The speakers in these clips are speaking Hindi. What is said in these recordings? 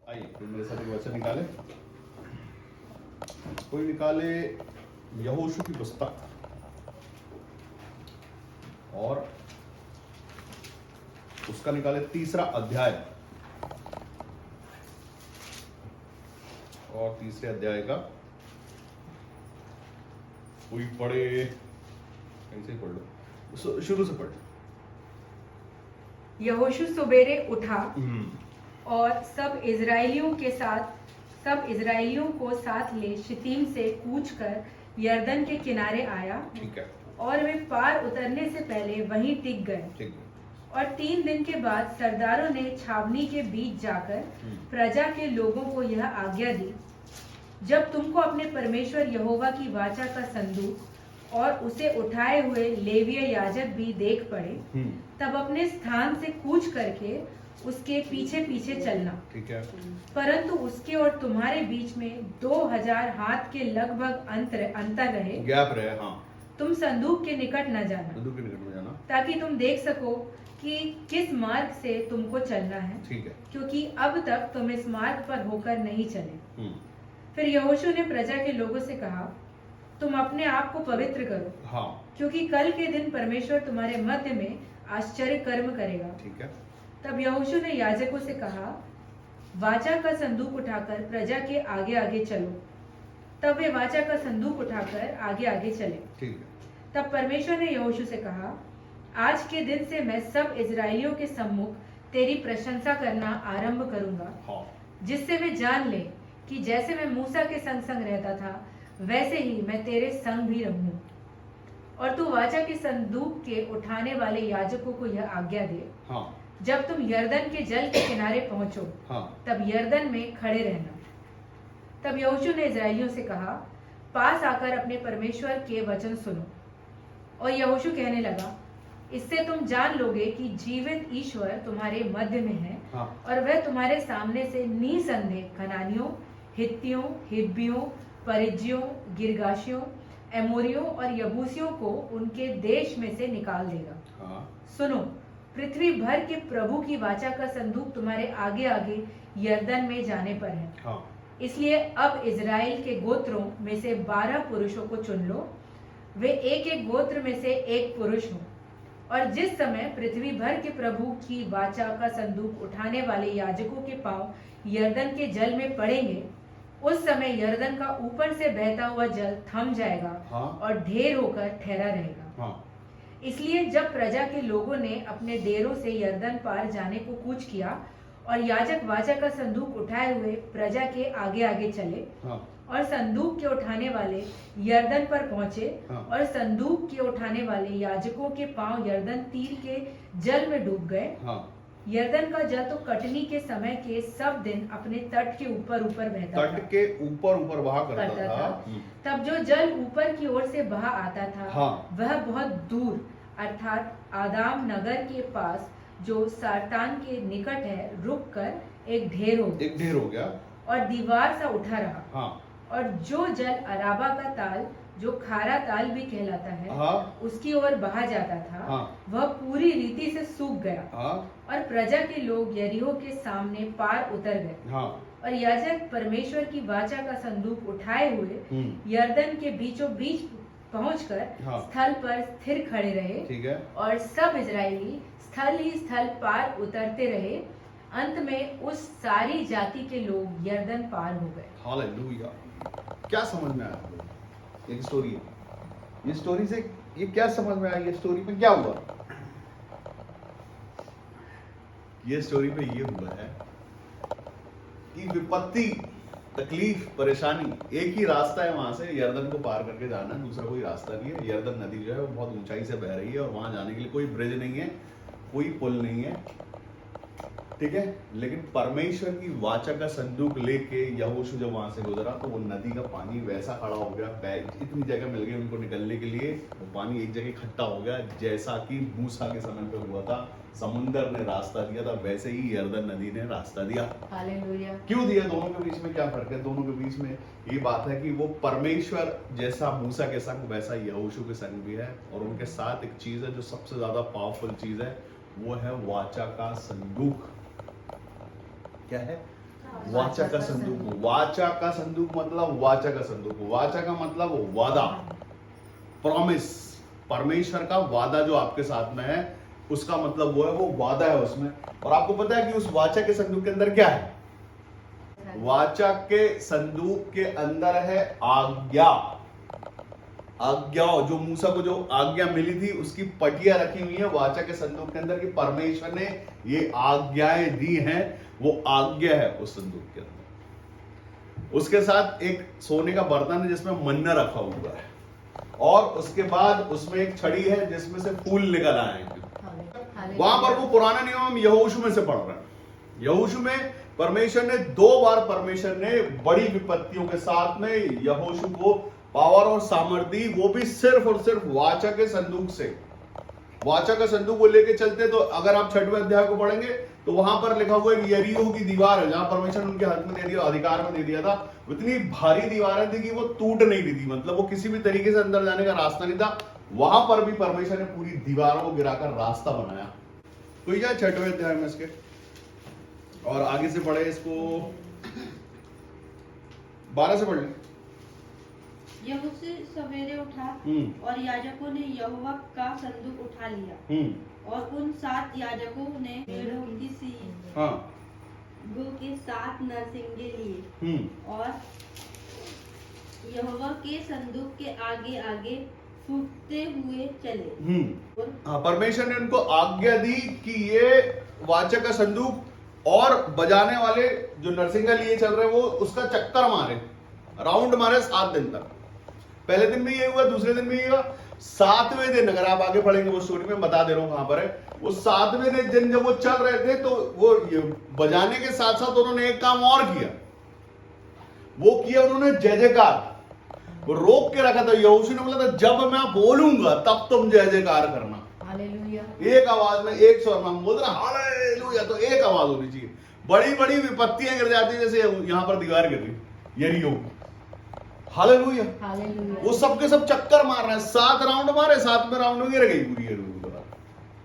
आइए कोई मेरे साथ एक वचन निकाले। कोई निकाले यहोशू की पुस्तक और उसका निकाले 3रा अध्याय और 3रे अध्याय का कोई पढ़े, कहीं से पढ़ लो, शुरू से पढ़। यहोशू सवेरे उठा और सब इजराइलियों को साथ ले शितीम से कूच कर यरदन के किनारे आया। ठीक है। और वे पार उतरने से पहले वहीं टिक गए। ठीक है। और 3 दिन के बाद सरदारों ने छावनी के बीच जाकर प्रजा के लोगों को यह आज्ञा दी, जब तुमको अपने परमेश्वर यहोवा की वाचा का संदूक और उसे उठाए हुए लेवीय याजक भी देख पड़े, तब अपने स्थान से कूच करके उसके पीछे पीछे चलना। ठीक है। परंतु उसके और तुम्हारे बीच में 2000 हाथ के लगभग अंतर रहे, गैप रहे। हाँ। तुम संदूक के निकट न जाना, संदूक के निकट में जाना, ताकि तुम देख सको कि किस मार्ग से तुमको चलना है। ठीक है। क्योंकि अब तक तुम इस मार्ग पर होकर नहीं चले। फिर यहोशू ने प्रजा के लोगों से कहा, तुम अपने आप को पवित्र करो। हाँ। क्योंकि कल के दिन परमेश्वर तुम्हारे मध्य में आश्चर्य कर्म करेगा। ठीक है। तब यहोशू ने याजकों से कहा, वाचा का संदूक उठाकर प्रजा के आगे आगे चलो। तब वे वाचा का संदूक उठाकर आगे आगे चले। ठीक है। तब परमेश्वर ने यहोशू से कहा, आज के दिन से मैं सब इजराइलियों के सम्मुख तेरी प्रशंसा करना आरंभ करूंगा। हाँ। जिससे वे जान ले कि जैसे मैं मूसा के संग संग रहता था, वैसे ही मैं तेरे संग भी रहूं। और तू वाचा के संदूक के उठाने वाले याजकों को यह आज्ञा दे, हाँ। जब तुम यरदन के जल के किनारे पहुंचो, हाँ। तब यरदन में खड़े रहना। तब यहोशू ने इजराइलियों से कहा, पास आकर अपने परमेश्वर के वचन सुनो। और यहोशू कहने लगा, इससे तुम जान लोगे कि जीवित ईश्वर तुम्हारे मध्य में है। हाँ। और वह तुम्हारे सामने से निसंदेह कनानियों, हित्तियों, हिब्बियों, परिज्जियों, गिरगाशियों, एमोरियों और यबूसियों को उनके देश में से निकाल देगा। हाँ। सुनो, पृथ्वी भर के प्रभु की वाचा का संदूक तुम्हारे आगे आगे यरदन में जाने पर है। हाँ। इसलिए अब इजराइल के गोत्रों में से 12 पुरुषों को चुन लो, वे एक एक गोत्र में से एक पुरुष हों। और जिस समय पृथ्वी भर के प्रभु की वाचा का संदूक उठाने वाले याजकों के पांव यरदन के जल में पड़ेंगे, उस समय यरदन का ऊपर से बहता हुआ जल थम जाएगा। हाँ। और ढेर होकर ठहरा रहेगा। हाँ। इसलिए जब प्रजा के लोगों ने अपने डेरों से यरदन पार जाने को कूच किया और याजक वाचा का संदूक उठाए हुए प्रजा के आगे आगे चले, हाँ। और संदूक के उठाने वाले यरदन पर पहुंचे, हाँ। और संदूक के उठाने वाले याजकों के पांव यरदन तीर के जल में डूब गए। हाँ। यरदन का जल तो कटनी के समय के सब दिन अपने तट के ऊपर ऊपर बहता था। तट के ऊपर ऊपर बहा करता था। तब जो जल ऊपर की ओर से बहा आता था, हाँ। वह बहुत दूर अर्थात आदाम नगर के पास जो सारतान के निकट है, रुक कर एक ढेर हो गया और दीवार सा उठा रहा। हाँ। और जो जल अराबा का ताल, जो खारा ताल भी कहलाता है, हाँ। उसकी ओर बहा जाता था। हाँ। वह पूरी रीति से सूख गया। हाँ। और प्रजा के लोग यरीहो के सामने पार उतर गए। हाँ। और याजक परमेश्वर की वाचा का संदूक उठाए हुए यरदन के बीचों बीच पहुंचकर हाँ। स्थल पर स्थिर खड़े रहे। ठीक है। और सब इजरायली स्थल ही स्थल पार उतरते रहे। अंत में उस सारी जाति के लोग यरदन पार हो गए। हालेलुया। क्या समझ में आया? एक स्टोरी है। ये स्टोरी से ये क्या समझ में आया? ये स्टोरी में क्या हुआ? ये स्टोरी में ये हुआ है कि विपत्ति, तकलीफ, परेशानी, एक ही रास्ता है वहां से यरदन को पार करके जाना, दूसरा कोई रास्ता नहीं है। यरदन नदी जो है वो बहुत ऊंचाई से बह रही है और वहां जाने के लिए कोई ब्रिज नहीं है, कोई पुल नहीं है। ठीक है। लेकिन परमेश्वर की वाचा का संदूक लेके यहोशू जब वहां से गुजरा तो वो नदी का पानी वैसा खड़ा हो गया, इतनी जगह मिल गई उनको निकलने के लिए, वो पानी एक जगह इकट्ठा हो गया, जैसा कि मूसा के समय पे हुआ था। समुंदर ने रास्ता दिया था, वैसे ही यरदन नदी ने रास्ता दिया। हालेलुया। क्यों दिया? दोनों के बीच में क्या फर्क है? दोनों के बीच में ये बात है कि वो परमेश्वर जैसा मूसा के संग वैसा यहोशू के संग भी है। और उनके साथ एक चीज है जो सबसे ज्यादा पावरफुल चीज है, वो है वाचा का संदूक। क्या है? वाचा का संदूक। वाचा का संदूक मतलब वाचा का संदूक, वाचा का मतलब वादा, प्रॉमिस। परमेश्वर का वादा जो आपके साथ में है उसका मतलब वो है, वो वादा है उसमें। और आपको पता है कि उस वाचा के संदूक के अंदर क्या है? वाचा के संदूक के अंदर है आज्ञा। आज्ञा जो मूसा को जो आज्ञा मिली थी उसकी पटिया रखी हुई है वाचा के संदूक के अंदर, कि परमेश्वर ने ये आज्ञाएं दी हैं, वो आज्ञा है उस संदूक के अंदर। उसके साथ एक सोने का बर्तन है जिसमें मन्ना रखा हुआ है, और उसके बाद उसमें एक छड़ी है जिसमें से फूल निकल आए हैं। वहां पर वो पुराना नियम हम यहोशू में से पढ़ रहे हैं। यहोशू में परमेश्वर ने 2 बार परमेश्वर ने बड़ी विपत्तियों के साथ में यहोशू को पावर और सामर्थ्य, वो भी सिर्फ और सिर्फ वाचा के संदूक से। वाचा का संदूक को लेके चलते, तो अगर आप 6वें अध्याय को पढ़ेंगे तो वहां पर लिखा हुआ है यरीहो की दीवार है, जहां परमेश्वर ने उनके हाथ में दे दिया, अधिकार में दे दिया था। इतनी भारी दीवारें थी कि वो टूट नहीं रही थी, मतलब वो किसी भी तरीके से अंदर जाने का रास्ता नहीं था। वहां पर भी परमेश्वर ने पूरी दीवारों को गिराकर रास्ता बनाया। तो यह 6वें अध्याय में इसके, और आगे से पढ़े इसको 12 से पढ़ लें। यहोशू सवेरे उठा और याजकों ने यहोवा का संदूक उठा लिया, और उन 7 याजकों ने भेड़ों की सींगों के 7 नरसिंगे लिए, और यहोवा के संदूक के आगे आगे फूटते हुए चले। परमेश्वर ने उनको आज्ञा दी कि ये वाचा का संदूक और बजाने वाले जो नरसिंगा लिए चल रहे वो उसका चक्कर मारे, राउंड मारे 7 दिन तक। पहले दिन भी ये हुआ, दूसरे दिन भी ये हुआ, 7वें दिन, अगर आप आगे पढ़ेंगे वो स्टोरी में बता दे रहा हूं कहां पर है, वो 7वें दिन जब वो चल रहे थे तो वो बजाने के साथ साथ उन्होंने एक काम और किया। वो किया उन्होंने जय जयकार। वो रोक के रखा था, यहोशू ने बोला था जब मैं बोलूंगा तब तुम जय जयकार करना। हालेलुया। एक आवाज में, एक स्वर में हम बोल रहे हालेलुया, तो एक आवाज होनी चाहिए। बड़ी बड़ी विपत्तियां गिर जाती, जैसे यहां पर दीवार गिर गई यरीहो। हालेलुया। वो सबके सब चक्कर मार रहे हैं, 7 राउंड मारे, 7वें राउंड में गिर गई पूरी यरीहो।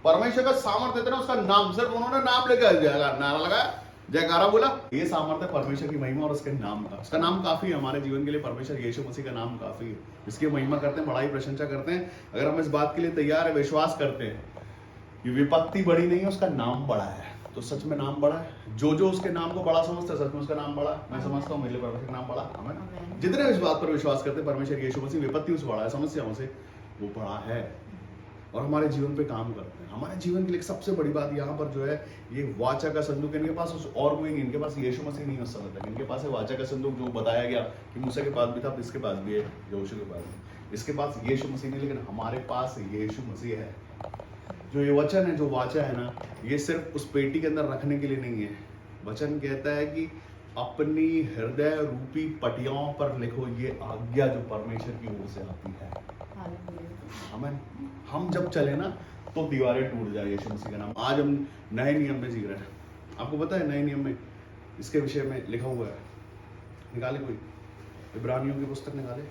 परमेश्वर का सामर्थ्य इतना, उसका नाम, सिर्फ उन्होंने नाम लेकर नारा लगाया, जयकारा बोला। ये सामर्थ्य परमेश्वर की महिमा और उसके नाम का, उसका नाम काफी है हमारे जीवन के लिए। परमेश्वर यीशु मसीह का नाम काफी है, इसकी महिमा करते हैं, बड़ाई प्रशंसा करते हैं। अगर हम इस बात के लिए तैयार है, विश्वास करते हैं कि विपत्ति बड़ी नहीं है, उसका नाम बड़ा है, तो सच में नाम बड़ा है। जो उसके नाम को बड़ा समझता है, सच में उसका नाम बड़ा है। मैं समझता हूँ मेरे लिए परमेश्वर का नाम बड़ा है। जितने इस बात पर विश्वास करते हैं परमेश्वर यीशु मसीह विपत्तियों से बड़ा है, समस्याओं से वो बड़ा है, और हमारे जीवन पे काम करते हैं। हमारे जीवन के लिए सबसे बड़ी बात यहाँ पर जो है, ये वाचा का संदूक। इनके पास और कोई नहीं, इनके पास यीशु मसीह नहीं उस समय तक, इनके पास है वाचा का संदूक, जो बताया गया कि मूसा के पास भी था, इसके पास भी है, यहोशू के पास भी। इसके पास यीशु मसीह नहीं, लेकिन हमारे पास यीशु मसीह है। जो ये वचन है, जो वाचा है ना, ये सिर्फ उस पेटी के अंदर रखने के लिए नहीं है। वचन कहता है कि अपनी हृदय रूपी पटियाओं पर लिखो ये आज्ञा जो परमेश्वर की ओर से आती है। आमीन। हम जब चले ना तो दीवारें टूट जाए यीशु मसीह का नाम। आज हम नए नियम में जी रहे हैं। आपको पता है नए नियम में इसके विषय में लिखा हुआ है, निकाले कोई, इब्रानियों की पुस्तक निकाले,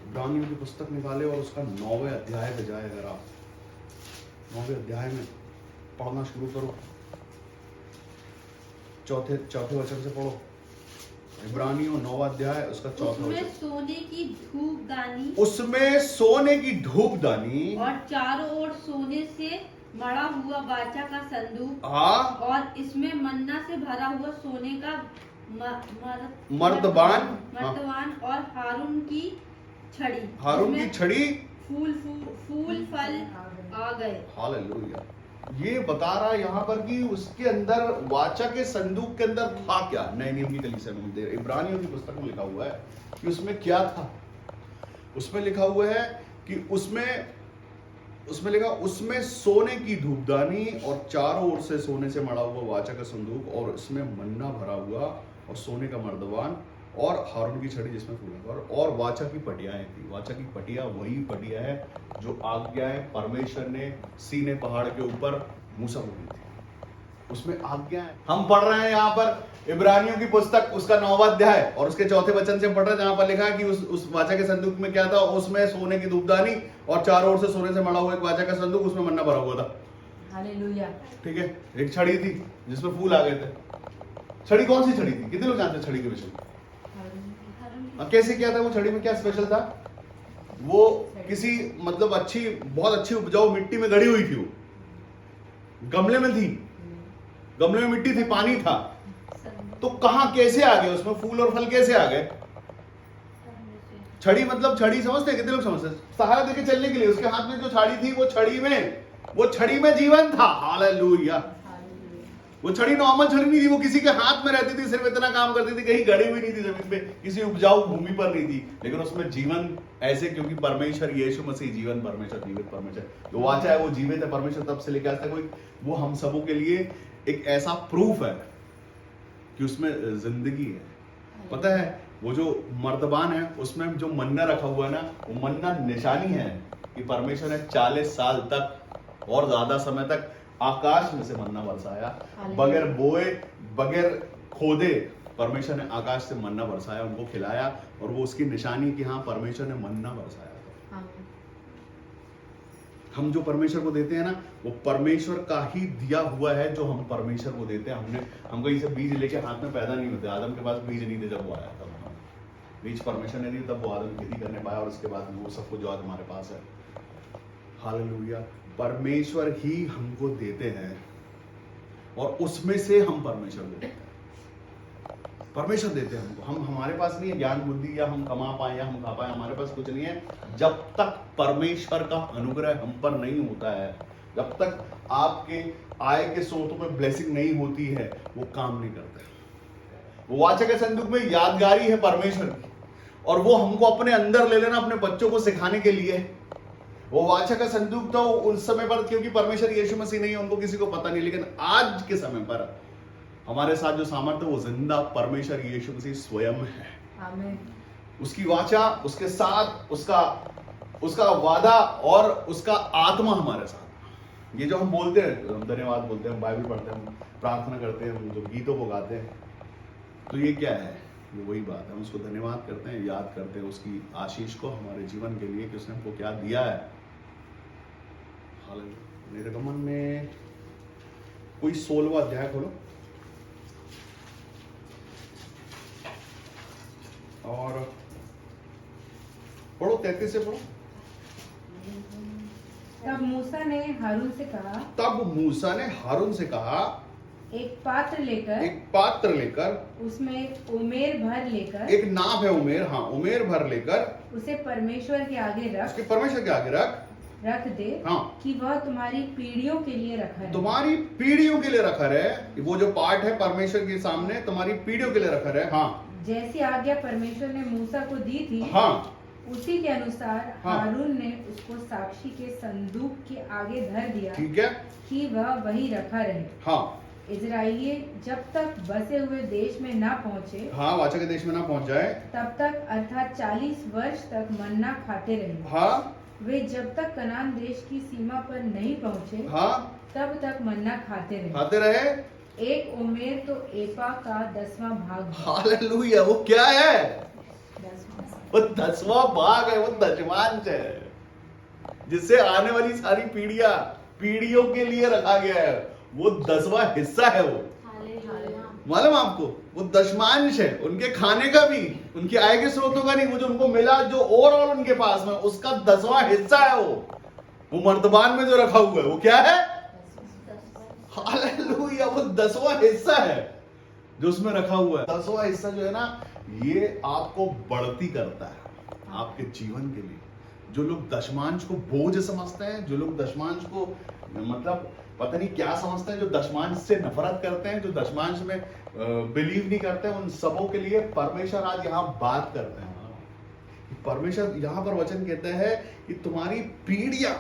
इब्रानियों की पुस्तक निकाले और उसका 9वें अध्याय पे जाए। अगर आप 9वें अध्याय में पढ़ना शुरू करो, चौथे वचन से पढ़ो। इब्रानियों 9वां अध्याय उसका 4वां वचन। सोने की धूपदानी, उसमें सोने की धूपदानी, और चारों ओर सोने से मढ़ा हुआ वाचा का संदूक, और इसमें मन्ना से भरा हुआ सोने का मर्तबान, और हारून की छड़ी, फूल फल आ गए। हालेलुया। ये बता रहा है यहाँ पर कि उसके अंदर वाचा के संदूक के अंदर था क्या। नए नियम की कलीसिया में इब्रानियों की पुस्तक में लिखा हुआ है कि उसमें क्या था। उसमें लिखा हुआ है कि उसमें लिखा उसमें सोने की धूपदानी और चारों ओर से सोने से मढ़ा हुआ वाचा का संदूक, और इसमें मन्ना भरा हुआ और सोने का मर्दवान और हारून की छड़ी जिसमें फूल, और वाचा की पटियाएं थी। वाचा की पटिया वही पटिया है जो आज्ञाएं परमेश्वर ने सीने पहाड़ के ऊपर मूसा को दी थी, उसमें आज्ञाएं हम पढ़ रहे हैं। यहाँ पर इब्रानियों की पुस्तक उसका 9वां अध्याय और उसके 4थे वचन से पढ़ रहे हैं, जहां पर लिखा है कि उस वाचा के संदूक में क्या था। उसमें सोने की धूपदानी और चारों ओर से सोने से मढ़ा हुआ एक वाचा का संदूक, उसमें मन्ना भरा हुआ था। हालेलुया। ठीक है, एक छड़ी थी जिसमें फूल आ गए थे। छड़ी कौन सी छड़ी थी? कितने लोग जानते हैं छड़ी के विषय में? कैसे क्या था वो छड़ी में, क्या स्पेशल था? वो किसी मतलब बहुत अच्छी उपजाऊ मिट्टी में गड़ी हुई थी। वो गमले में थी, गमले में मिट्टी थी, पानी था, तो कहां कैसे आ गए उसमें फूल और फल? कैसे आ गए? छड़ी मतलब छड़ी समझते हैं? कितने लोग समझते हैं? सहारा देके चलने के लिए। उसके हाथ में जो छड़ी थी वो छड़ी में जीवन था। हालेलुया। वो छड़ी नॉर्मल छड़ी नहीं थी, वो किसी के हाथ में रहती थी, सिर्फ इतना काम करती थी, कहीं गड़ी हुई नहीं थी जमीन पे, किसी उपजाऊ भूमि पर नहीं थी, लेकिन उसमें जीवन ऐसे, क्योंकि परमेश्वर यीशु मसीह जीवन परमेश्वर, जीवित परमेश्वर, जो वाचा है वो जीवित है। परमेश्वर तब से लेकर आज तक वो हम सबों के लिए एक ऐसा प्रूफ है कि उसमें जिंदगी है। पता है वो जो मर्तबान है उसमें जो मन्ना रखा हुआ है ना, वो मन्ना निशानी है कि परमेश्वर ने 40 साल तक और ज्यादा समय तक आकाश में से मन्ना बरसाया, बगैर बोए बगैर खोदे परमेश्वर ने आकाश से मन्ना बरसाया, उनको खिलाया, और वो उसकी निशानी कि हाँ परमेश्वर ने मन्ना बरसाया था। हम जो परमेश्वर को देते हैं ना, वो परमेश्वर का ही दिया हुआ है जो हम परमेश्वर को देते हैं। हम कहीं से बीज लेके हाथ में पैदा नहीं होते। आदम के पास बीज नहीं थे जब वो आया था, बीज परमेश्वर ने दिया, तब वो आदम खेती करने पाया, और उसके बाद वो सब कुछ जो आज हमारे पास है। हालेलुया। परमेश्वर ही हमको देते हैं और उसमें से हम परमेश्वर को देते हैं। परमेश्वर देते हैं हमको, हम हमारे पास नहीं है ज्ञान बुद्धि या हम कमा पाए या हम खा पाए, हमारे पास कुछ नहीं है। जब तक परमेश्वर का अनुग्रह हम पर नहीं होता है, जब तक आपके आय के स्रोतों में ब्लेसिंग नहीं होती है, वो काम नहीं करते। वो वाचा के संदूक में यादगारी है परमेश्वर की, और वो हमको अपने अंदर ले लेना, अपने बच्चों को सिखाने के लिए। वो वाचा का संदूक तो उस समय पर, क्योंकि परमेश्वर यीशु मसीह नहीं है, उनको किसी को पता नहीं, लेकिन आज के समय पर हमारे साथ जो सामर्थ्य, वो जिंदा परमेश्वर यीशु मसीह स्वयं है। आमीन। उसकी वाचा, उसके साथ उसका वादा और उसका आत्मा हमारे साथ। ये जो हम बोलते हैं, हम धन्यवाद बोलते हैं, हम बाइबल पढ़ते हैं, हम प्रार्थना करते हैं, हम जो गीतों को गाते हैं, तो ये क्या है? ये वही बात है, हम उसको धन्यवाद करते हैं, याद करते हैं उसकी आशीष को हमारे जीवन के लिए कि उसने हमको क्या दिया है। हालेलुया। निर्गमन में कोई 16वां अध्याय खोलो और पढ़ो, 33 से पढ़ो। तब मूसा ने हारून से कहा, एक पात्र लेकर उसमें उमेर भर लेकर, एक नाव है उमेर, हाँ उमेर भर लेकर उसे परमेश्वर के आगे रख दे, हाँ, कि वह तुम्हारी पीढ़ियों के लिए रखा है। तुम्हारी पीढ़ियों के लिए रखा है। वो जो पार्ट है परमेश्वर के सामने, तुम्हारी पीढ़ियों के लिए रखा है। हाँ, जैसी आज्ञा परमेश्वर ने मूसा को दी थी, हाँ, उसी के अनुसार हाँ, हारून ने उसको साक्षी के संदूक के आगे धर दिया, ठीक है, कि वह वही रखा रहे। हाँ, इजराइली जब तक बसे हुए देश में ना पहुँचे, हाँ, वाचा के देश में ना पहुंच जाए, तब तक अर्थात 40 वर्ष तक मन्ना खाते रहे। हाँ, वे जब तक कनान देश की सीमा पर नहीं पहुँचे, हाँ, तब तक मन्ना खाते रहे। एक उमेर तो एपा का 10वां भाग है। हालेलुया। वो क्या है? वो 10वां भाग है, वो दशमांश है, जिससे आने वाली सारी पीढ़ियों के लिए रखा गया है। वो 10वां हिस्सा है। वो मालूम आपको, वो दशमांश है, उनके खाने का भी, उनकी आय के स्रोतों का नहीं, वो जो उनको मिला, जो ओवरऑल उनके पास में, उसका 10वां हिस्सा है। वो मर्तबान में जो रखा हुआ है, वो क्या है? हालेलुया। वो 10वां हिस्सा है जो उसमें रखा हुआ है। 10वां हिस्सा जो है ना, ये आपको बढ़ती करता है आपके जीवन के लिए। जो लोग दशमांश को बोझ समझते हैं, जो लोग दशमांश को मतलब पता नहीं क्या समझते हैं, जो दशमांश से नफरत करते हैं, जो दशमांश में बिलीव नहीं करते हैं, उन सबों के लिए परमेश्वर आज यहाँ बात करते हैं। परमेश्वर यहाँ पर वचन कहता है कि तुम्हारी पीढ़ियां,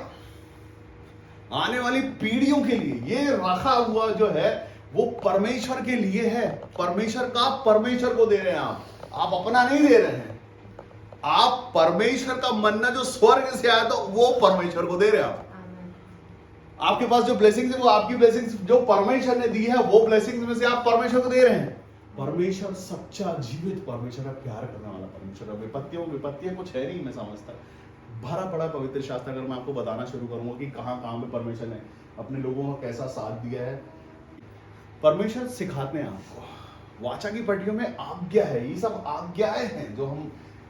आने वाली पीढ़ियों के लिए ये रखा हुआ जो है, वो परमेश्वर के लिए है। परमेश्वर को दे रहे हैं आप अपना नहीं दे रहे हैं। आप परमेश्वर का मन्ना जो स्वर्ग से आया था, वो परमेश्वर को दे रहे हैं आप। आपके पास जो ब्लेसिंग्स है, वो आपकी ब्लेसिंग्स जो परमेश्वर ने दी है, वो ब्लेसिंग्स में से आप परमेश्वर को दे रहे हैं। परमेश्वर सच्चा जीवित परमेश्वर है, प्यार करने वाला परमेश्वर है। विपत्तियां कुछ है नहीं, मैं समझता भरा पड़ा पवित्र शास्त्र। अगर मैं आपको बताना शुरू करूंगा कि कहां पे परमेश्वर ने अपने लोगों का कैसा साथ दिया है। परमेश्वर सिखाते हैं आपको। वाचा की पट्टियों में आज्ञा है, ये सब आज्ञाएं हैं जो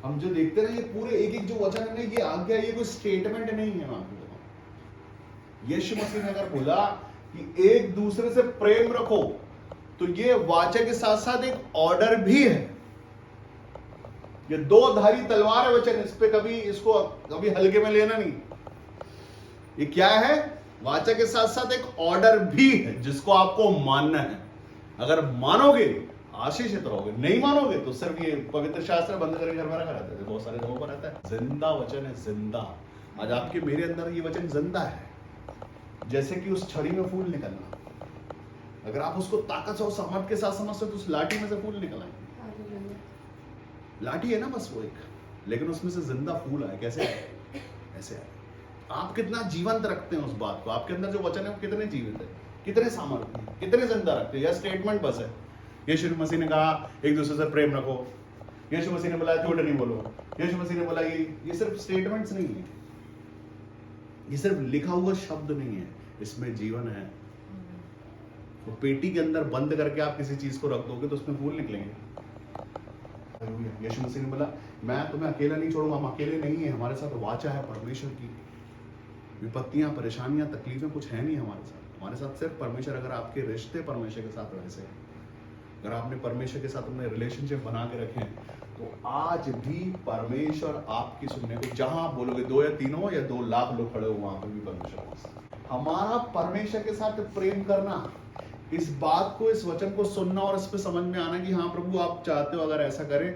हम जो देखते हैं, ये पूरे एक एक जो वचन है, ये आज्ञा, ये कोई स्टेटमेंट नहीं है। आपको यीशु मसीह ने अगर बोला कि एक दूसरे से प्रेम रखो, तो ये वाचा के साथ साथ एक ऑर्डर भी है। ये दो धारी तलवार है वचन, इस पे इसको कभी हल्के में लेना नहीं। ये क्या है? वाचा के साथ साथ एक ऑर्डर भी है जिसको आपको मानना है। अगर मानोगे आशीषित रहोगे, नहीं मानोगे तो सिर्फ ये पवित्र शास्त्र बंद करके घर में रखा रहता है, बहुत सारे जगहों पर रहता है। जिंदा वचन है, जिंदा। आज आपके मेरे अंदर ये वचन जिंदा है, जैसे कि उस छड़ी में फूल निकलना। अगर आप उसको ताकत और सामर्थ के साथ समझते हो तो उस लाठी में से फूल निकल आएंगे। लाठी है ना बस वो एक, लेकिन उसमें से जिंदा फूल आए। कैसे आए? ऐसे आए। आप कितना जीवंत रखते हैं उस बात को, आपके अंदर जो वचन है वो कितने जीवित है, कितने सामर्थ्य है, कितने जिंदा रखते हैं। यह स्टेटमेंट बस है। यीशु मसीह ने कहा एक दूसरे से प्रेम रखो, यीशु मसीह ने बोला झूठ नहीं बोलो, यीशु मसीह ने बोला ये सिर्फ स्टेटमेंट्स नहीं है, ये सिर्फ लिखा हुआ शब्द नहीं है, इसमें जीवन है। तो पेटी के अंदर बंद करके आप किसी चीज को रख दोगे तो उसमें फूल निकलेंगे। यीशु मसीह ने बोला मैं तुम्हें अकेला नहीं छोड़ूंगा। हम अकेले नहीं है, हमारे साथ वाचा है परमेश्वर की। विपत्तियां, परेशानियां, तकलीफें कुछ है नहीं हमारे साथ सिर्फ परमेश्वर। अगर आपके रिश्ते परमेश्वर के साथ वैसे हैं, अगर आपने परमेश्वर के साथ अपने रिलेशनशिप बना के रखे हैं, तो आज भी परमेश्वर आपकी सुनने को, जहां आप बोलोगे 2 या 3 हो या 2 लाख लोग खड़े हो, वहां पर भी परमेश्वर। हमारा परमेश्वर के साथ प्रेम करना, इस बात को, इस वचन को सुनना और इस पे समझ में आना कि हाँ प्रभु आप चाहते हो अगर ऐसा करें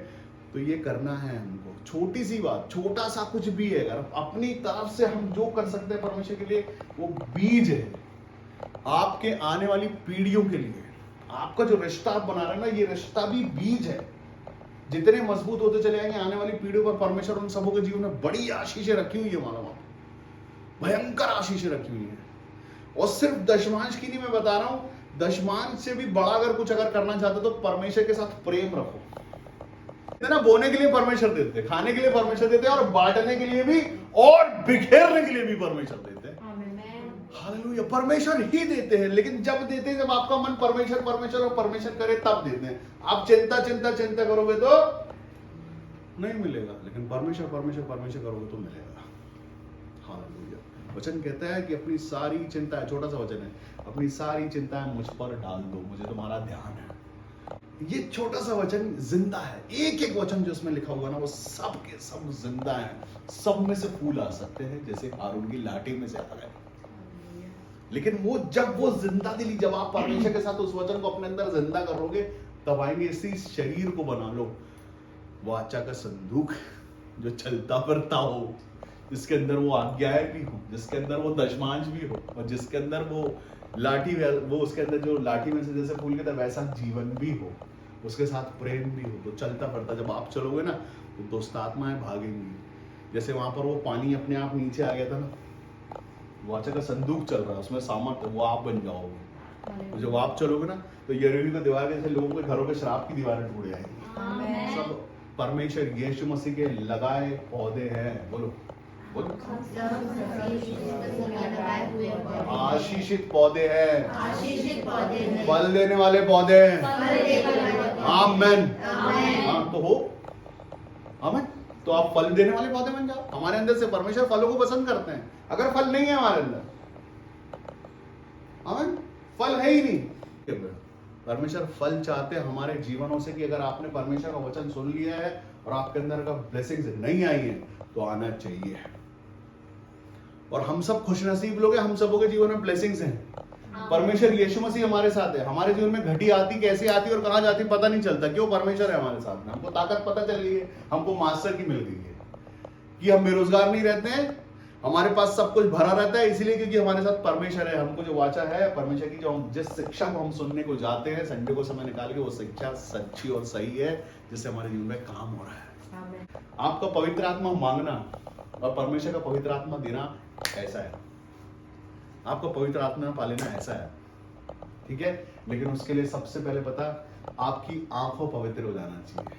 तो ये करना है हमको। छोटी सी बात, छोटा सा कुछ भी है, अगर अपनी तरफ से हम जो कर सकते हैं परमेश्वर के लिए, वो बीज है आपके आने वाली पीढ़ियों के लिए। आपका जो रिश्ता आप बना रहे हैं ना, ये रिश्ता भी बीज है। जितने मजबूत होते चले जाएंगे आने वाली पीढ़ियों पर, परमेश्वर उन सबों के जीवन में बड़ी आशीषें रखी हुई है, मालूम आप, भयंकर आशीषें रखी हुई है। और सिर्फ दशमांश की नहीं मैं बता रहा हूं, दशमांश से भी बड़ा अगर कुछ अगर करना चाहते तो परमेश्वर के साथ प्रेम रखो। ना बोने के लिए परमेश्वर देते, खाने के लिए परमेश्वर देते, और बांटने के लिए भी और बिखेरने के लिए भी परमेश्वर देते हैं। हालेलुया, परमेश्वर ही देते हैं। लेकिन जब देते हैं, जब आपका मन परमेश्वर परमेश्वर और परमेश्वर करे तब देते हैं। आप चिंता चिंता चिंता करोगे तो नहीं मिलेगा, लेकिन परमेश्वर परमेश्वर परमेश्वर करोगे तो मिलेगा। हालेलुया। वचन कहता है कि अपनी सारी चिंता, छोटा सा वचन है, अपनी सारी चिंताएं मुझ पर डाल दो, मुझे तुम्हारा ध्यान है। ये छोटा सा वचन जिंदा है। एक एक वचन जो इसमें लिखा हुआ ना, वो सब के सब जिंदा है। सब में से फूल आ सकते हैं, जैसे हारून की लाठी में से आ गए। लेकिन वो जब वो जिंदा दिली, जब आप परमेश्वर के साथ उस वचन को अपने अंदर जिंदा करोगे, तब आएंगे। इसी शरीर को बना लो वाचा का संदूक, जो चलता फिरता हो, जिसके अंदर वो आज्ञाएं भी हो, जिसके अंदर वो दशमांश भी हो, और जिसके अंदर वो लाठी, वो उसके अंदर जो लाठी में से जैसे फूल के तरह वैसा जीवन भी हो, उसके साथ प्रेम भी हो। तो चलता फिरता जब आप चलोगे ना, तो दोस्त आत्माएं भागेंगी। जैसे वहां पर वो पानी अपने आप नीचे आ गया था ना, वाचा का संदूक चल रहा है, उसमें सामर्थ्य, वो आप बन जाओगे। तो जब आप चलोगे ना, तो यरीहो की दीवार जैसे लोगों के घरों के शराब की दीवारें टूट जाएंगी। सब परमेश्वर यीशु मसीह के लगाए पौधे हैं। बोलो बोलो, आशीषित पौधे हैं, फल देने वाले पौधे हैं। आमेन। हाँ तो हो, आमेन। तो आप फल देने वाले पौधे बन जाओ। हमारे अंदर से परमेश्वर फलों को पसंद करते हैं। अगर फल नहीं है हमारे अंदर, आमेन, फल है ही नहीं। परमेश्वर फल चाहते हैं हमारे जीवनों से, कि अगर आपने परमेश्वर का वचन सुन लिया है और आपके अंदर का ब्लेसिंग्स नहीं आई है, तो आना चाहिए। और हम सब खुशनसीब लोग हैं, हम सबों के जीवन में ब्लेसिंग्स हैं। परमेश्वर यीशु मसीह हमारे साथ है। हमारे जीवन में घटी आती, कैसे आती और कहां जाती पता नहीं चलता। क्यों? परमेश्वर है हमारे साथ में। हमको ताकत पता चल गई है, हमको मास्टर की मिल गई है कि हम बेरोजगार नहीं रहते हैं, हमारे पास सब कुछ भरा रहता है। इसलिए क्योंकि हमारे साथ परमेश्वर है। हमको जो वाचा है परमेश्वर की, जो हम जिस शिक्षा को हम सुनने को जाते हैं संडे को समय निकाल के, वो शिक्षा सच्ची और सही है, जिससे हमारे जीवन में काम हो रहा है। आपका पवित्र आत्मा मांगना और परमेश्वर का पवित्र आत्मा देना ऐसा है। आपको पवित्र आत्मा पा लेना ऐसा है, ठीक है। लेकिन उसके लिए सबसे पहले पता, आपकी आंखों पवित्र हो जाना चाहिए।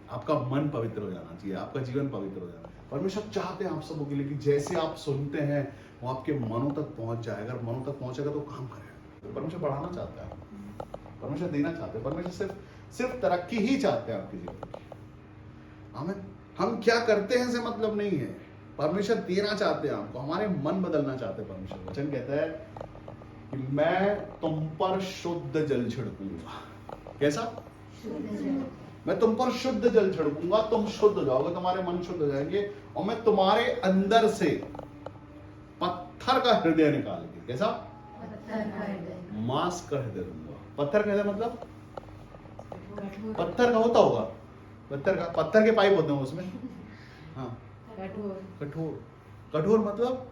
आपका मन पवित्र हो जाना चाहिए, आपका जीवन पवित्र हो जाना चाहिए। परमेश्वर चाहते हैं आप सबों के लिए कि जैसे आप सुनते हैं वो आपके मनों तक पहुंच जाए। अगर मनों तक पहुंचेगा तो काम करेगा। तो परमेश्वर बढ़ाना चाहता है, परमेश्वर देना चाहते हैं, परमेश्वर सिर्फ तरक्की ही चाहते हैं आपके जीवन की। आमीन। हम क्या करते हैं से मतलब नहीं है, परमेश्वर देना चाहते हैं आपको, हमारे मन बदलना चाहते हैं परमेश्वर। वचन कहता है कि मैं तुम पर शुद्ध जल छिड़कूंगा। कैसा? मैं तुम पर शुद्ध जल छिड़कूंगा, तुम शुद्ध हो जाओगे, तुम्हारे मन शुद्ध हो जाएंगे, और मैं तुम्हारे अंदर से पत्थर का हृदय निकाल के, कैसा? मांस का हृदय दूंगा। पत्थर का हृदय मतलब पत्थर का होता होगा, पत्थर के पाइप होते हैं उसमें। हाँ, कठोर मतलब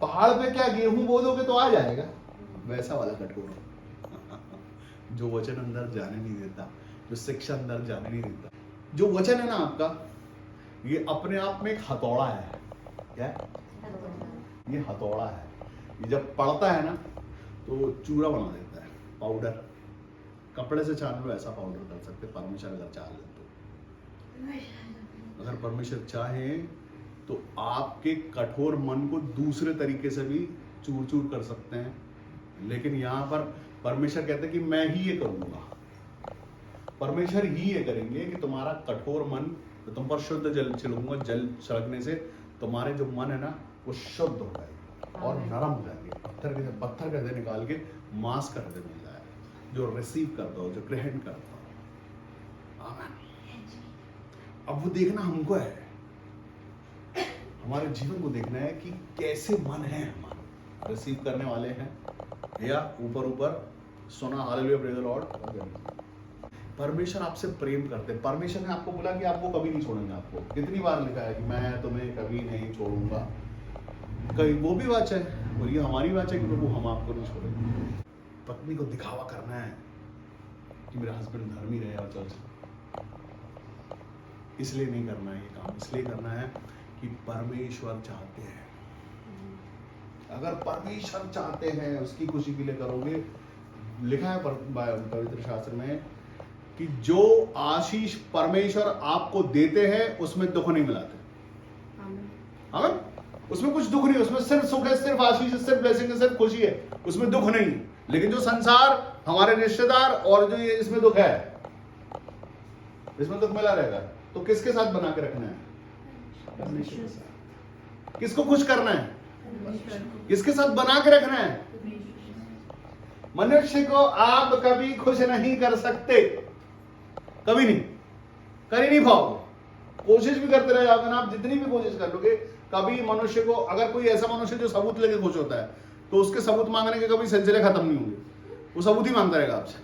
पहाड़ पे क्या गेहूं बो दोगे तो आ जाएगा, वैसा वाला कठोर जो वचन अंदर जाने नहीं देता, जो शिक्षा अंदर जाने नहीं देता। जो वचन है ना आपका, ये अपने आप में एक हथौड़ा है। क्या है? ये हथौड़ा है। ये जब पड़ता है ना तो चूरा बना देता है, पाउडर। कपड़े से छान लो, ऐसा पाउडर कर सकते परमेश्वर अगर चाह ले तो। अगर परमेश्वर चाहे तो आपके कठोर मन को दूसरे तरीके से भी चूर चूर कर सकते हैं, लेकिन यहाँ पर परमेश्वर कहते हैं कि मैं ही ये करूंगा। परमेश्वर ही ये करेंगे कि तुम्हारा कठोर मन, तुम पर शुद्ध जल छिड़कूंगा। जल छिड़कने से तुम्हारे जो मन है ना वो शुद्ध हो जाएगा और नरम हो जाएंगे। पत्थर का हृदय निकाल के मांस का हृदय मिल जाएगा, जो रिसीव करता हो, जो ग्रहण करता हो। आमीन। अब वो देखना हमको है, हमारे जीवन को देखना है कि कैसे मन है हमारा, रिसीव करने वाले हैं या ऊपर सुना हालेलुया प्रेज़ द लॉर्ड। परमेश्वर आपसे प्रेम करते हैं। परमेश्वर ने आपको बोला कि आपको कभी नहीं छोड़ेंगे। आपको कितनी बार लिखा है कि मैं तुम्हें कभी नहीं छोड़ूंगा। कहीं वो भी वाचा है और ये हमारी वाचा है कि प्रभु हम आपको नहीं छोड़ेंगे। पत्नी को दिखावा करना है कि मेरा हस्बैंड धर्मी रहे और चल, इसलिए नहीं करना है ये काम, इसलिए करना है कि परमेश्वर चाहते हैं। अगर परमेश्वर चाहते हैं उसकी खुशी के लिए करोगे। लिखा है पवित्र शास्त्र में कि जो आशीष परमेश्वर आपको देते हैं उसमें दुख नहीं मिलाते। आमीन। उसमें कुछ दुख नहीं, उसमें सिर्फ सुख है, सिर्फ आशीष है, सिर्फ ब्लेसिंग है, सिर्फ खुशी है, उसमें दुख नहीं। लेकिन जो संसार, हमारे रिश्तेदार और जो ये, इसमें दुख है, इसमें दुख मिला रहेगा। तो किसके साथ बना के रखना है? परमेश्वर के साथ। किसको खुश करना है? किसके साथ बना के रखना है? मनुष्य को आप कभी खुश नहीं कर सकते, कभी नहीं, कर ही नहीं पाओगे। कोशिश भी करते रहे जाओगे ना आप, जितनी भी कोशिश कर लोगे, कभी मनुष्य को, अगर कोई ऐसा मनुष्य जो सबूत लेके खुश होता है तो उसके सबूत मांगने के कभी सिलसिले खत्म नहीं होंगे। वो सबूत ही मांगता रहेगा आपसे,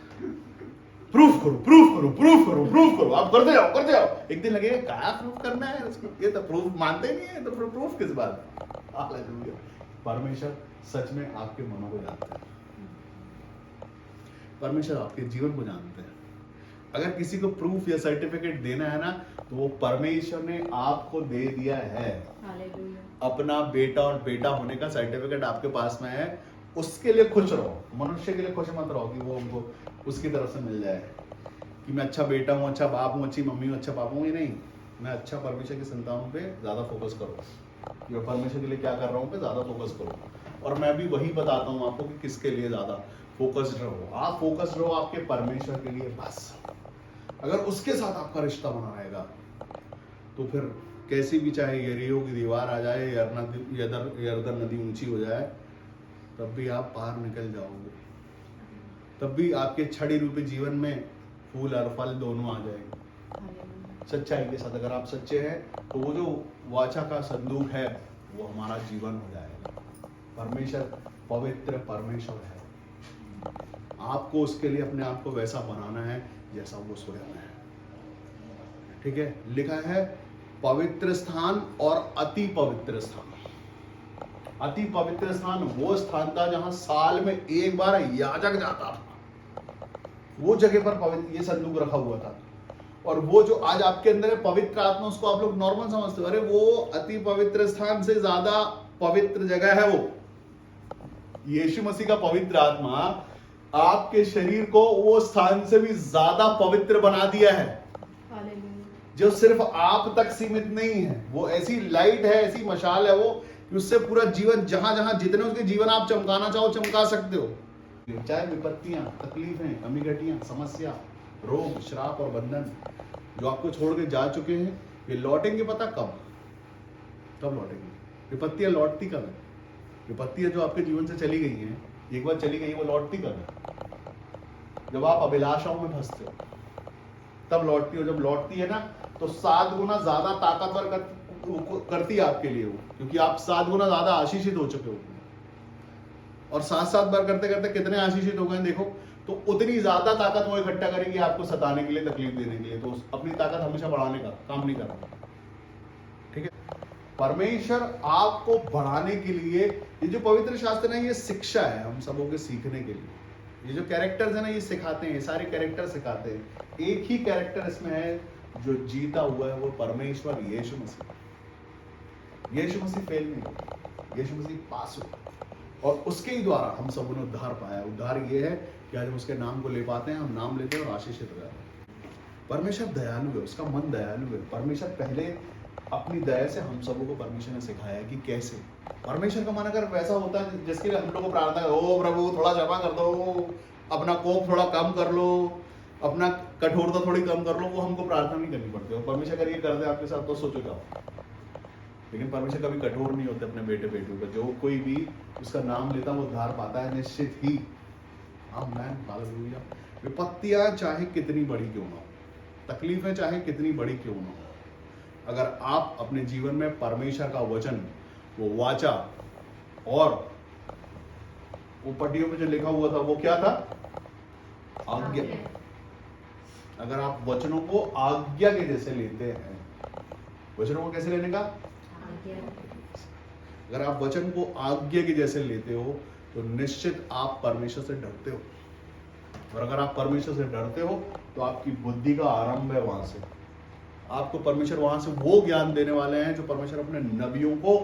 प्रूफ करो, प्रूफ करो, प्रूफ करो, प्रूफ करो। आप करते जाओ, करते जाओ। एक दिन लगेगा क्या प्रूफ करना है इसको, ये तो प्रूफ मानते ही नहीं है, तो प्रूफ किस बात? हालेलुया। परमेश्वर सच में आपके मनों को जानते हैं, परमेश्वर आपके जीवन को जानते हैं। अगर किसी को प्रूफ या सर्टिफिकेट देना है ना तो वो परमेश्वर ने आपको दे दिया है। अपना बेटा और बेटा होने का सर्टिफिकेट आपके पास में है। उसके लिए खुश रहो, मनुष्य के लिए खुश मत रहो कि वो हमको उसकी तरफ से मिल जाए कि मैं अच्छा बेटा हूँ, अच्छा बाप हूँ, अच्छी मम्मी हूँ, अच्छा पापा हूँ। ये नहीं, मैं अच्छा परमेश्वर की संतानों पे ज्यादा फोकस करो, मैं परमेश्वर के लिए क्या कर रहा हूँ पे ज्यादा फोकस करो। और मैं भी वही बताता हूँ आपको कि किसके लिए ज्यादा फोकस्ड रहो। आप फोकस रहो आपके परमेश्वर के लिए बस। अगर उसके साथ आपका रिश्ता बना रहेगा तो फिर कैसी भी चाहे यरीहो की दीवार आ जाए, यरदन नदी ऊंची हो जाए, तब भी आप पार निकल जाओगे। तब भी आपके छड़ी रूपी जीवन में फूल और फल दोनों आ जाएंगे। सच्चाई के साथ अगर आप सच्चे हैं तो वो जो वाचा का संदूक है वो हमारा जीवन हो जाएगा। परमेश्वर पवित्र परमेश्वर है, आपको उसके लिए अपने आप को वैसा बनाना है जैसा वो स्वयं है। ठीक है, लिखा है पवित्र स्थान और अति पवित्र स्थान। अति पवित्र स्थान वो स्थान था जहां साल में एक बार याजक जाता था, वो जगह पर पवित्र ये संदूक रखा हुआ था। और वो जो आज आपके अंदर है पवित्र आत्मा, उसको आप लोग नॉर्मल समझते हो, अरे वो अति पवित्र स्थान से ज्यादा पवित्र जगह है। वो यीशु मसीह का पवित्र आत्मा आपके शरीर को वो स्थान से भी ज्यादा पवित्र बना दिया है। जो सिर्फ आप तक सीमित नहीं है, वो ऐसी लाइट है, ऐसी मशाल है वो कि उससे पूरा जीवन, जहां जहां जितने उसके जीवन आप चमकाना चाहो चमका सकते हो। चाहे विपत्तियां, तकलीफें, कमी घटियां, समस्या, रोग, श्राप और बंधन जो आपको छोड़ के जा चुके हैं, ये लौटेंगे पता कब लौटेंगे। विपत्तियां लौटती कब है? विपत्तियां जो आपके जीवन से चली गई हैं, एक बार चली गई, वो लौटती कब है? जब आप अभिलाषाओं में फंसते हो तब लौटती हो। जब लौटती है ना तो 7 गुना ज्यादा ताकतवर करती है आपके लिए वो, क्योंकि आप 7 गुना ज्यादा आशीषित हो चुके हो। और 7 बार करते करते कितने आशीषित हो गए देखो, तो उतनी ज्यादा ताकत वो इकट्ठा करेगी आपको सताने के लिए, तकलीफ देने के लिए। तो अपनी ताकत हमेशा बढ़ाने का काम नहीं करना, ठीक है। परमेश्वर आपको बढ़ाने के लिए, ये जो पवित्र शास्त्र है ये शिक्षा है हम सबों के सीखने के लिए। ये जो कैरेक्टर्स है ना ये सिखाते हैं, सारे कैरेक्टर सिखाते हैं। एक ही कैरेक्टर इसमें है जो जीता हुआ है, वो परमेश्वर यीशु मसीह। यीशु मसीह फेल नहीं हुआ, यीशु मसीह पास हुआ, और उसके ही द्वारा हम सबों ने उद्धार पाया। उद्धार ये है कि आज हम उसके नाम को ले पाते हैं, हम नाम लेते हैं और आशीषित हो जाते हैं। परमेश्वर दयालु है, उसका मन दयालु है। परमेश्वर पहले अपनी दया से हम सबों को परमेश्वर ने सिखाया कि कैसे। परमेश्वर का मन अगर वैसा होता है जिसके लिए हम लोग को प्रार्थना करो, ओ प्रभु थोड़ा क्षमा कर दो, अपना कोप थोड़ा कम कर लो, अपना कठोरता थोड़ी कम कर लो, वो हमको प्रार्थना नहीं करनी पड़ती। और परमेश्वर अगर ये कर दे आपके साथ तो सोचो क्या। लेकिन परमेश्वर कभी कठोर नहीं होते अपने बेटे बेटियों पर। जो कोई भी उसका नाम लेता है वो उद्धार पाता है निश्चित ही। आमीन, हालेलुया। विपत्तियां चाहे कितनी बड़ी क्यों ना हो, तकलीफें चाहे कितनी बड़ी क्यों ना हो, अगर आप अपने जीवन में परमेश्वर का वचन, वो वाचा, और वो पट्टियों में जो लिखा हुआ था वो क्या था? आज्ञा। अगर आप वचनों को आज्ञा के जैसे लेते हैं, वचनों को कैसे लेने का? अगर आप वचन को आज्ञा के जैसे लेते हो तो निश्चित आप परमेश्वर से डरते हो। और अगर आप परमेश्वर से डरते हो तो आपकी बुद्धि का आरंभ है वहां से। आपको परमेश्वर वहां से वो ज्ञान देने वाले हैं जो परमेश्वर अपने नबियों को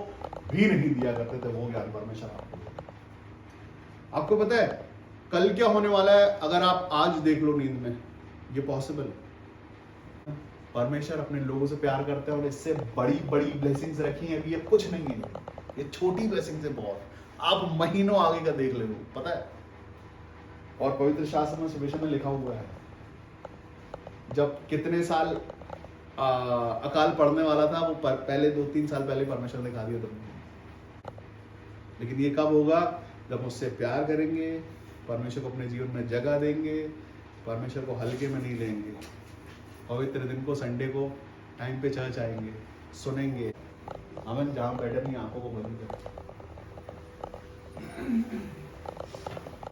भी नहीं दिया करते थे। वो ज्ञान परमेश्वर आपको देते। आपको पता है कल क्या होने वाला है? अगर आप आज देख लो नींद में, ये पॉसिबल है। परमेश्वर अपने लोगों से प्यार करते हैं और इससे बड़ी बड़ी ब्लेसिंग्स रखी हैं। अभी ये कुछ नहीं है, ये छोटी ब्लेसिंग्स है बहुत। आप महीनों आगे का देख ले लो, पता है। और पवित्र शास्त्र में सुविशेष में लिखा हुआ है जब कितने साल अकाल पड़ने वाला था, वो पहले 2-3 साल पहले परमेश्वर ने दिखा दिया था। लेकिन ये कब होगा? जब उससे प्यार करेंगे, परमेश्वर को अपने जीवन में जगह देंगे, परमेश्वर को हल्के में नहीं लेंगे। पवित्र दिन को, संडे को टाइम पे चर्च आएंगे, सुनेंगे। हम जहाँ बैठे अपनी आंखों को बंद करें।